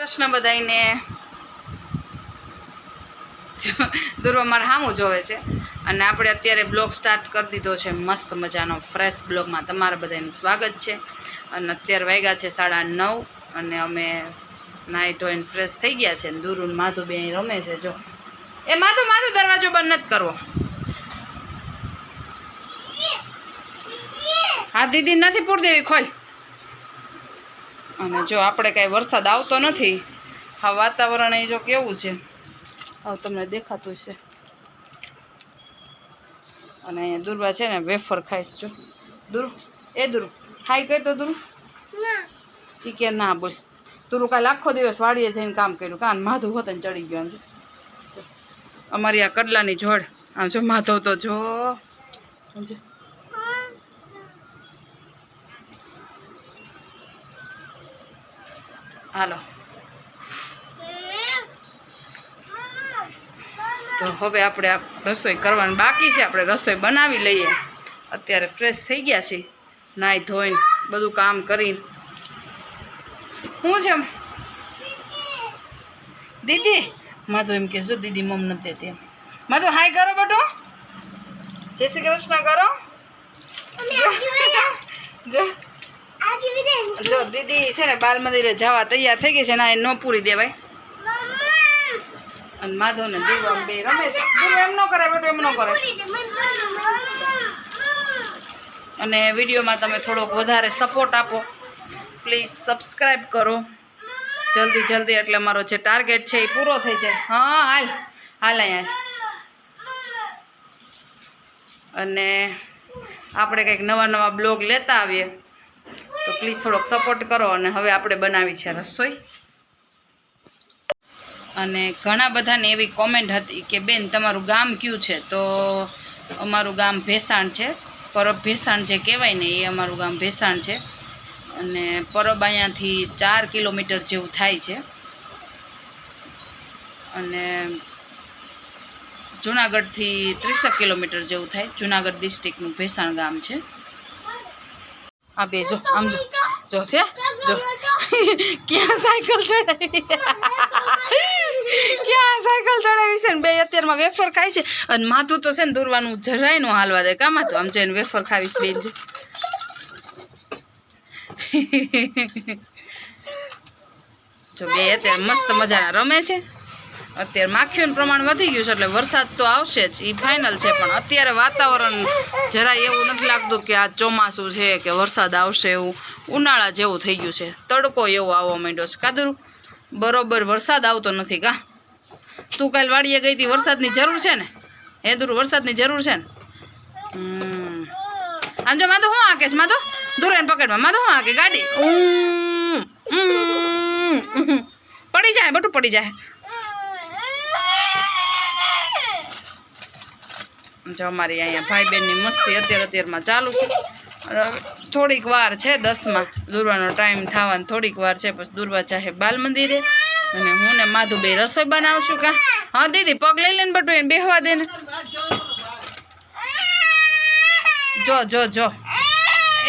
કૃષ્ણ બધાઈને દુર્વા મારા સામું જોવે છે અને આપણે અત્યારે બ્લોગ સ્ટાર્ટ કરી દીધો છે મસ્ત મજાનો ફ્રેશ બ્લોગમાં તમારા બધાનું સ્વાગત છે અને અત્યારે વાગ્યા છે 9:30 અને અમે નાહી ધોઈને ફ્રેશ થઈ ગયા છે. દુરુન માધુ બે રમે છે. જો એ માધુ દરવાજો બંધ નથી કરવો. હા દીદી નથી પૂર દેવી ખોલ. અને જો આપણે કાંઈ વરસાદ આવતો નથી. હા વાતાવરણ એ જો કેવું છે હવે તમને દેખાતું છે. અને અહીંયા દુર્વા છે ને વેફર ખાઈશ. જો દુરુ દુરુ હાઈ કર તો દુરુ ઈ કે ના બોલ. દુરુ કાલે આખો દિવસ વાડીએ જઈને કામ કર્યું કાન માધુ હોત ને ચડી ગયો. આમ જો અમારી આ કડલાની જોડ આમ જો માધવ તો જો હાલો તો હવે આપણે આ રસોઈ કરવાની બાકી છે. આપણે રસોઈ બનાવી લઈએ. અત્યારે ફ્રેશ થઈ ગયા છીએ નાહી ધોઈને બધું કામ કરીને. શું છે દીદી? માધુ એમ કહેજો દીદી મમ નથી દેતી એમ. માધુ હાય કરો બટુ. જય શ્રી કૃષ્ણ કરો. જો દીદી છે ને બાલ મંદિરે જવા તૈયાર થઈ ગઈ છે. ના એ ન પૂરી દેવાય. અને માધવ ને દીવા બે રમે છે. એમ ન કરાય બેટું, એમ ન કરાય. અને વિડીયોમાં તમે થોડોક વધારે સપોર્ટ આપો પ્લીઝ. સબસ્ક્રાઈબ કરો જલ્દી એટલે મારો જે ટાર્ગેટ છે એ પૂરો થઈ જાય. હા હાલ અહીંયા. અને આપણે કંઈક નવા બ્લોગ લેતા આવીએ તો પ્લીઝ થોડોક સપોર્ટ કરો. અને હવે આપણે બનાવી છે રસોઈ. અને ઘણા બધાને એવી કોમેન્ટ હતી કે બેન તમારું ગામ કયું છે? તો અમારું ગામ ભેસાણ છે. પરબ ભેસાણ જે કહેવાય ને એ અમારું ગામ ભેસાણ છે. અને પરબ અહીંયાથી 4 કિલોમીટર જેવું થાય છે. અને જુનાગઢથી 30 કિલોમીટર જેવું થાય. જુનાગઢ ડિસ્ટ્રિક્ટનું ભેસાણ ગામ છે. આ બે જો આમ જો છે જો ક્યાં સાયકલ ચડાવી છે ને બે અત્યારમાં વેફર ખાય છે. અને માથું તો છે ને દોરવાનું જરાય નો હાલવા દે. કાં માથું આમ જઈને વેફર ખાવીશ બેન. જો બે અત્યારે મસ્ત મજાના રમે છે. અત્યારે માખીઓનું પ્રમાણ વધી ગયું છે એટલે વરસાદ તો આવશે જ એ ફાઇનલ છે. પણ અત્યારે વાતાવરણ જરાય એવું નથી લાગતું કે આ ચોમાસું છે કે વરસાદ આવશે. એવું ઉનાળા જેવું થઈ ગયું છે. તડકો એવો આવવા માંડ્યો છે. કાદરું બરોબર વરસાદ આવતો નથી. કા તું કાલ વાડીએ ગઈ હતી વરસાદની જરૂર છે ને? હે દૂર વરસાદની જરૂર છે ને? આમ જો માધુ શું હાકે છે? માધુ દૂર એને પકડમાં. માધુ શું હાકે? ગાડી પડી જાય બટું પડી જાય. જો અમારી અહીંયા ભાઈ બહેનની મસ્તી અત્યારમાં ચાલુ છે. થોડીક વાર છે 10માં દુર્વાનો ટાઈમ થવાનો થોડીક વાર છે. પછી દુર્વા ચાહે બાલ મંદિરે અને હું ને માધુ બે રસોઈ બનાવશું. કા હા દીદી પગ લઈ લે ને બટુ એને બેહવા દે ને. જો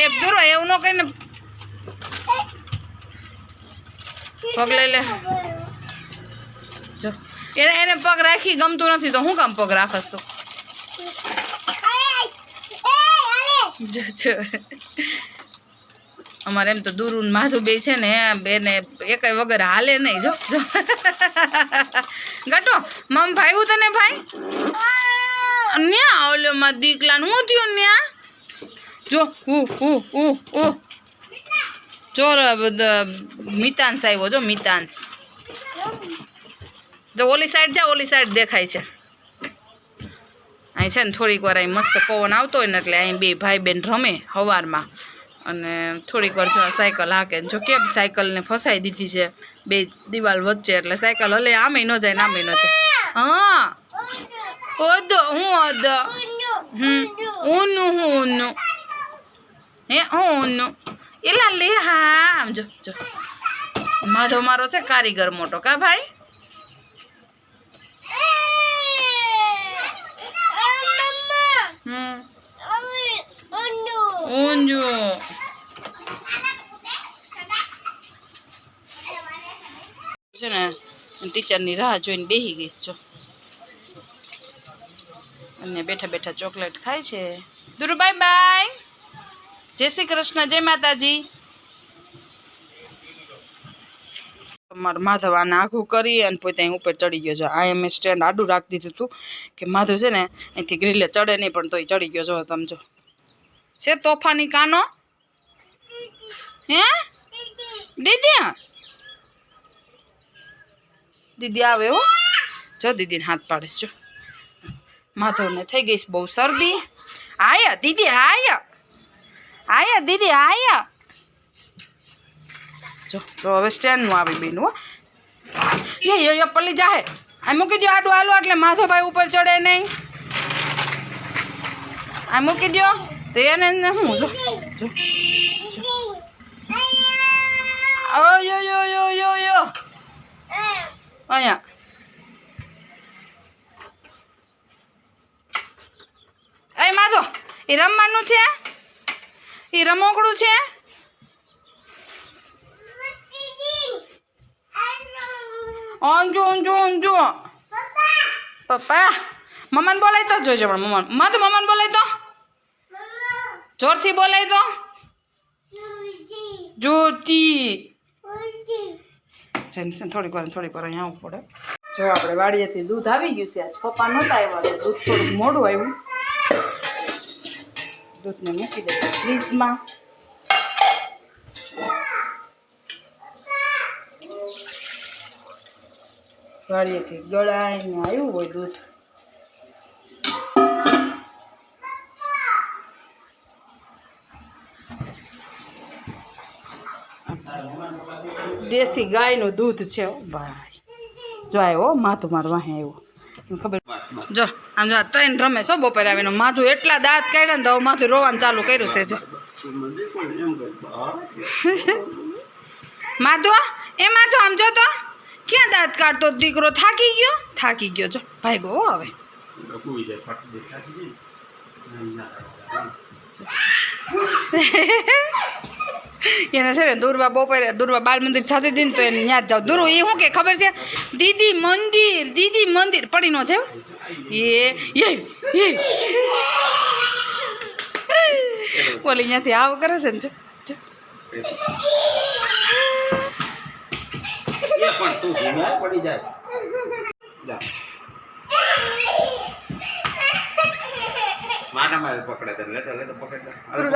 એ દુર્વા એવું ન કહીને પગ લઈ લે. જો એને પગ રાખી ગમતું નથી તો હું કામ પગ રાખસ તું? અમારે એમ તો દુરુન માધુ બે છે ને બેને એકાઈ વગર હાલે નહીં. જો ગટો મમ ભાઈ તને ભાઈ ન્યા ઓલો માં દીકલા હું થયું ન્યા. જો ચોર મિતાંશ આવ્યો. જો મિતાંશ જો ઓલી સાઈડ જા. ઓલી સાઈડ દેખાય છે. અહીં છે ને થોડીક વાર અહીં મસ્ત પવન આવતો હોય ને એટલે અહીં બે ભાઈ બેન રમે સવારમાં. અને થોડીક વાર જો સાયકલ હાકે. જો કેમ સાયકલને ફસાઈ દીધી છે બે દિવાલ વચ્ચે એટલે સાયકલ હલે આમે ન જાય ને આમે ન જાય. હા ઊનું હે ઊનું એલા લે. હા આમ જો માધવ મારો છે કારીગર મોટો. કા ભાઈ છે ને ટીચરની રાહ જોઈને બેસી ગઈ છો અને બેઠા બેઠા ચોકલેટ ખાય છે. દુરુ બાય બાય, જય શ્રી કૃષ્ણ, જય માતાજી. મારું માધવ આને આખું કરી અને પોતે અહીં ઉપર ચડી ગયો છે. આ મેં સ્ટેન્ડ આડું રાખી દીધું હતું કે માધવ છે ને અહીંથી ગ્રીલે ચડે નહીં, પણ તોય ચડી ગયો છો. તમે જો છે તોફાની કાનો. હે દીદી, દીદી આવે હો, જો દીદીને હાથ પાડીશ. જો માધવને થઈ ગઈ બહુ શરદી. આયા દીદી, આયા આયા દીદી, આયા. જો તો હવે સ્ટેન્ડનું આવી બેન. હો એ પલ્લી જાહે. આ મૂકી દો આડું હાલો, એટલે માધવભાઈ ઉપર ચડે નહીં. આ મૂકી દો તો એને હું જો અહીંયા એ માધવ, એ રમવાનું છે, એ રમોકડું છે. અંજુ અંજુ અંજુ પપ્પા મમ્માને બોલાય તો જોઈજો. પણ મમ્મા તો મમ્માને બોલાય તો જોરથી બોલાય તો જોરથી. થોડીક વાર અહીંયા આવવું પડે. જો આપણે વાડીએથી દૂધ આવી ગયું છે. આજ પપ્પા નહોતા આવ્યા તો દૂધ થોડુંક મોડું આવ્યું. દૂધને મૂકી દે ફ્રીજમાં. વાડીએથી ગળાઈને આવ્યું હોય દૂધ. દેશી ગાયનું દૂધ છે ભાઈ. જો આવ્યો માથું મારું વાહે આવ્યો ખબર. જો આમ જો 3 રમે છો બપોરે આવીને. માથું એટલા દાંત કાઢ્યા ને તો માથું રોવાનું ચાલુ કર્યું છે. જો માધુ, એ માધુ આમ જો તો ક્યાં દાંત કાઢતો દીકરો. થાકી ગયો. જો ભાઈ ગો હવે. એને છે ને દુર્વા બપોરે દુર્વા બાળ મંદિર થતી હતી ને તો એને યાદ જાવ. દુરુ એ શું કે ખબર છે, દીદી મંદિર પડી નો છે. ઓલી અહીંયાથી આવ કરે છે ને.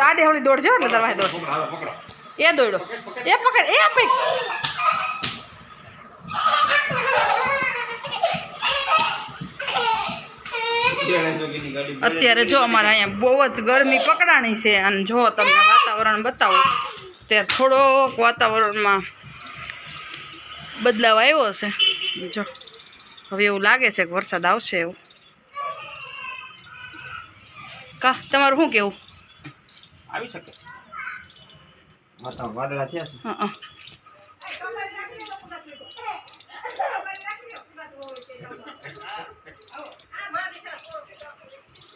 આડે હવળી દોડજો એટલે તાર દોડશે. એ દોડ્યો, એ પકડ, એ આપે. અત્યારે જો અમારે અહીંયા બહુ જ ગરમી પકડાણી છે. અને જો તમને વાતાવરણ બતાવું ત્યારે થોડોક વાતાવરણમાં બદલાવ આવ્યો છે. જો હવે એવું લાગે છે કે વરસાદ આવશે એવું. કા તમારું શું કેવું? આવી શકે વાદળા થયા છે.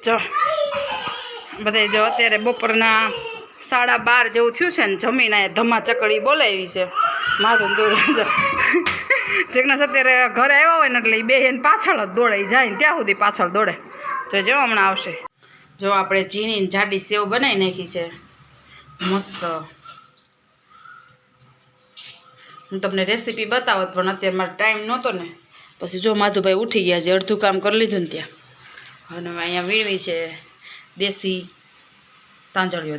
જો બધે જો અત્યારે બપોરના 12:30 જેવું થયું છે ને. જમીન આ ધમાચકડી બોલાવી છે. માધું દૂર જો જગનાસ અત્યારે ઘરે આવ્યા હોય ને એટલે બે એને પાછળ જ દોડાઈ જાય ને ત્યાં સુધી પાછળ દોડે. જો જો હમણાં આવશે. જો આપણે ઝીણી જાડી સેવ બનાવી નાખી છે મસ્ત. હું તમને રેસીપી બતાવત પણ અત્યારે મારો ટાઈમ નહોતો ને. પછી જો માધુભાઈ ઉઠી ગયા છે, અડધું કામ કરી લીધું ને ત્યાં. અને અહીંયા વીણવી છે દેશી તાંજળીઓ.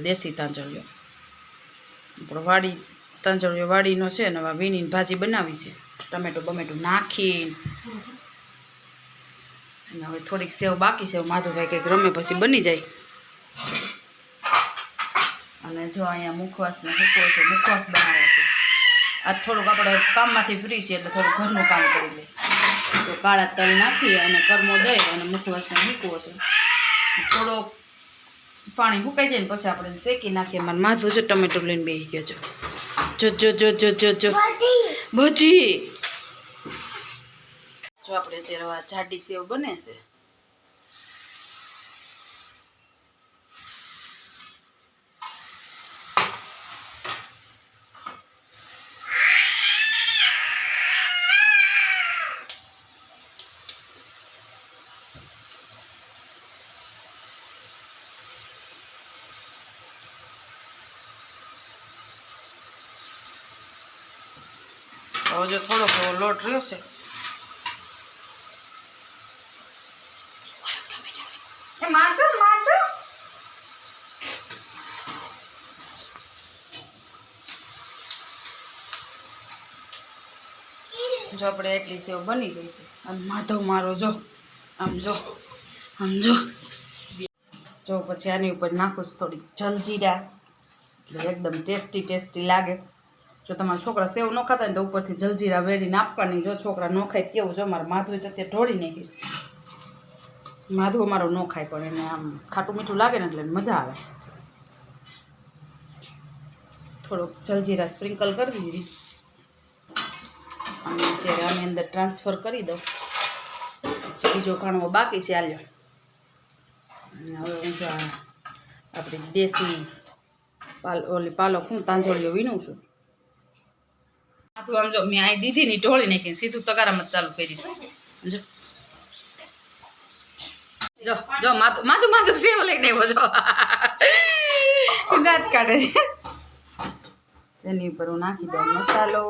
આપણો વાડી તાંજળીઓ વાડીનો છે ને. હવે વીણીને ભાજી બનાવી છે ટમેટું નાખીને. અને હવે થોડીક સેવ બાકી છે. માધુભાઈ કંઈક રમે પછી બની જાય. અને જો અહીંયા મુખવાસને મૂકવો છે, મુખવાસ બનાવે છે. આ થોડુંક આપણે કામમાંથી ફ્રી છે એટલે થોડું ઘરનું કામ કરી લઈએ. તો કાળા તલ નાખી અને કરમો દઈ અને મુખવાસને મૂકવો છે. થોડોક પાણી સુકાઈ જાય ને પછી આપણે શેકી નાખીએ. મારે માધું છે ટમેટું લઈને બેસી ગયો જો બધી. જો આપણે અત્યારે આ જાડી સેવ બને છે. હજુ થોડોક એવો લોટ રહ્યો છે. જો આપણે એટલી સેવ બની ગઈ છે. અને માધવ મારો જો આમ જો જો પછી આની ઉપર નાખું છું થોડી જલજીરા, એટલે એકદમ ટેસ્ટી લાગે. જો તમારા છોકરા સેવ ન ખાતા ને તો ઉપરથી જલજીરા વેરીને આપવાની. જો છોકરા ન ખાય કેવું જો મારા માધવી તો અત્યારે ઢોળી નાખીશ. માધવ અમારો ન ખાય પણ એને આમ ખાટું મીઠું લાગે ને એટલે મજા આવે. થોડોક જલજીરા સ્પ્રિંકલ કરી દીધી અને અત્યારે આની અંદર ટ્રાન્સફર કરી દઉં. પછી બીજો કાણવો બાકી છે આલ્યો. અને હવે હું જો આપણી દેશી પાલક હું તાંજોળીઓ વીણું છું. આમ જો મેં અહીં દીધી ની ઢોળી નાખી સીધું તગારામાં જ ચાલુ કરી છે. જો જો માથું સેવ લઈને આવ્યો જો દાંત કાઢે છે. તેની ઉપર હું નાખી દઉં મસાલો.